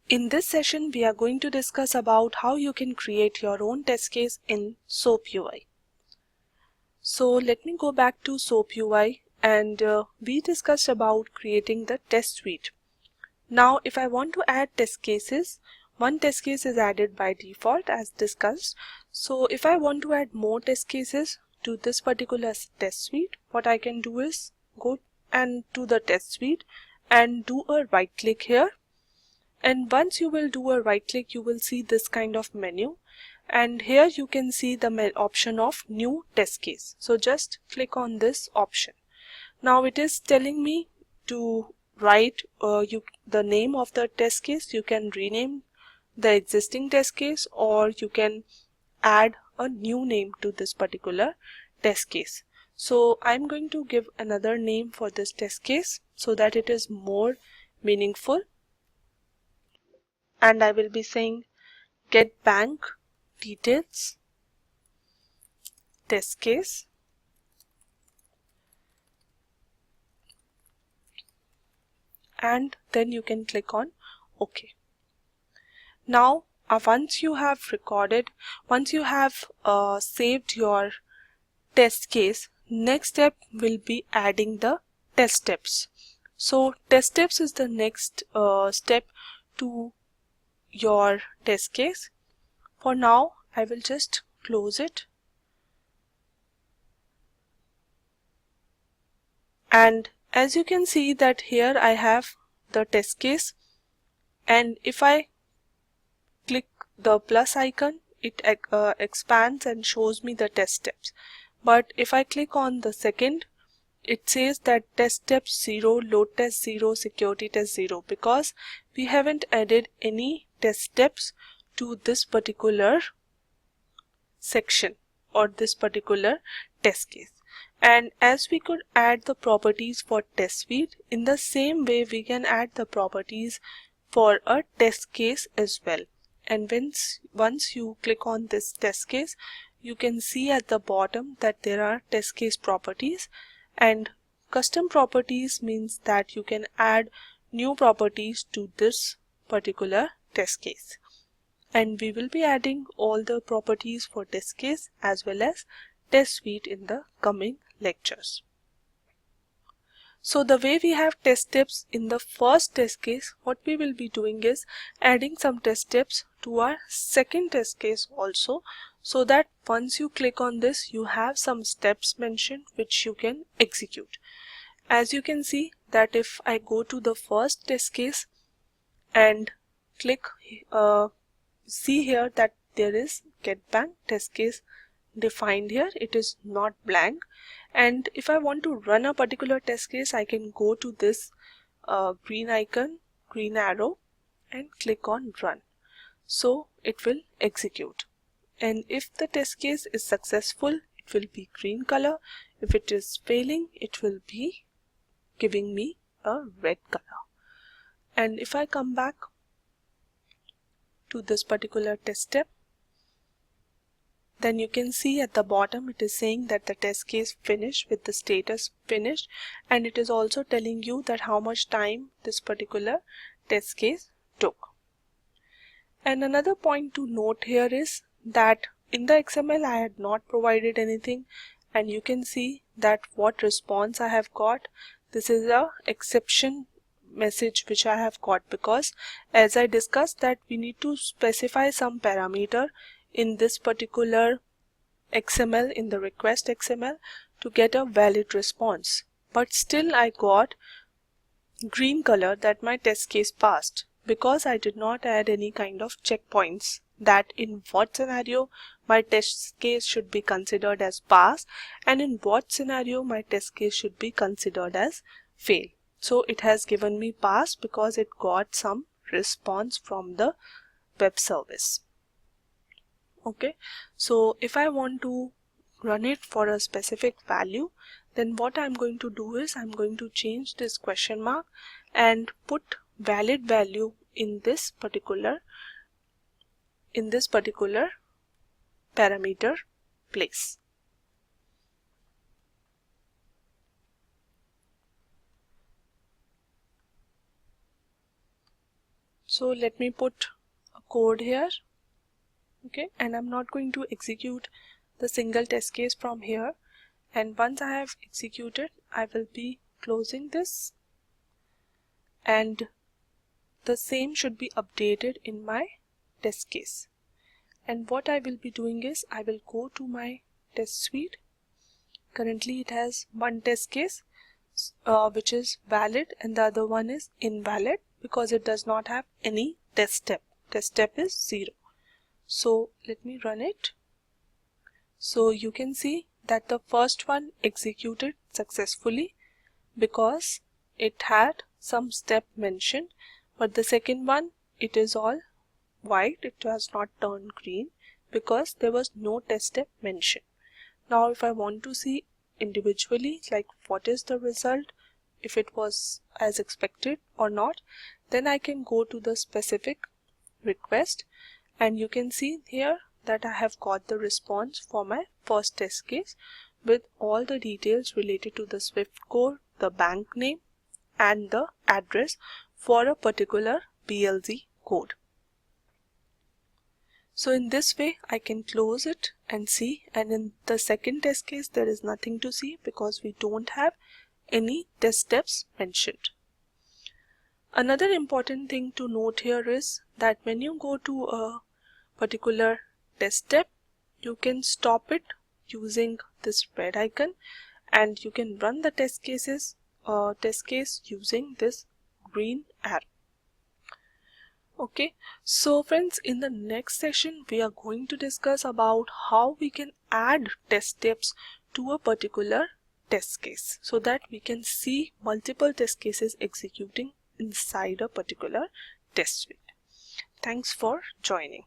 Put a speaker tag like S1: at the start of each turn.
S1: In this session, we are going to discuss about how you can create your own test case in SOAP UI. So let me go back to SOAP UI and we discussed about creating the test suite. Now, if I want to add test cases, one test case is added by default as discussed. So if I want to add more test cases to this particular test suite, what I can do is go and to the test suite and do a right click here. And once you will do a right click, you will see this kind of menu, and here you can see the option of new test case. So just click on this option. Now it is telling me to write the name of the test case. You can rename the existing test case or you can add a new name to this particular test case. So I'm going to give another name for this test case so that it is more meaningful. And I will be saying get bank details test case, and then you can click on OK. Now once you have saved your test case, next step will be adding the test steps. So test steps is the next step to your test case. For now, I will just close it. And as you can see that here I have the test case, and if I click the plus icon, it expands and shows me the test steps. But if I click on the second, it says that test steps 0, load test 0, security test 0, because we haven't added any test steps to this particular section or this particular test case. And as we could add the properties for test suite, in the same way we can add the properties for a test case as well. And once you click on this test case, you can see at the bottom that there are test case properties, and custom properties means that you can add new properties to this particular test case. And we will be adding all the properties for test case as well as test suite in the coming lectures. So the way we have test steps in the first test case, what we will be doing is adding some test steps to our second test case also, so that once you click on this, you have some steps mentioned which you can execute. As you can see that if I go to the first test case and click see here that there is get bank test case defined here, it is not blank. And if I want to run a particular test case, I can go to this green icon, green arrow, and click on run. So it will execute, and if the test case is successful, it will be green color. If it is failing, it will be giving me a red color. And if I come back to this particular test step, then you can see at the bottom it is saying that the test case finished with the status finished, and it is also telling you that how much time this particular test case took. And another point to note here is that in the XML I had not provided anything, and you can see that what response I have got. This is a exception message which I have got, because as I discussed that we need to specify some parameter in this particular XML, in the request XML, to get a valid response. But still I got green color that my test case passed, because I did not add any kind of checkpoints that in what scenario my test case should be considered as pass and in what scenario my test case should be considered as fail. So it has given me pass because it got some response from the web service. Okay, so if I want to run it for a specific value, then what I'm going to do is I'm going to change this question mark and put valid value in this particular parameter place. So let me put a code here. Okay, and I'm not going to execute the single test case from here, and once I have executed, I will be closing this, and the same should be updated in my test case. And what I will be doing is I will go to my test suite. Currently it has one test case which is valid, and the other one is invalid because it does not have any test step. Test step is 0. So let me run it. So you can see that the first one executed successfully because it had some step mentioned, but the second one, it is all white, it has not turned green because there was no test step mentioned. Now if I want to see individually like what is the result, if it was as expected or not, then I can go to the specific request, and you can see here that I have got the response for my first test case with all the details related to the Swift code, the bank name, and the address for a particular BLZ code. So in this way I can close it and see, and in the second test case there is nothing to see because we don't have any test steps mentioned. Another important thing to note here is that when you go to a particular test step, you can stop it using this red icon, and you can run the test case using this green arrow. Okay, so friends, in the next session we are going to discuss about how we can add test steps to a particular test case so that we can see multiple test cases executing inside a particular test suite. Thanks for joining.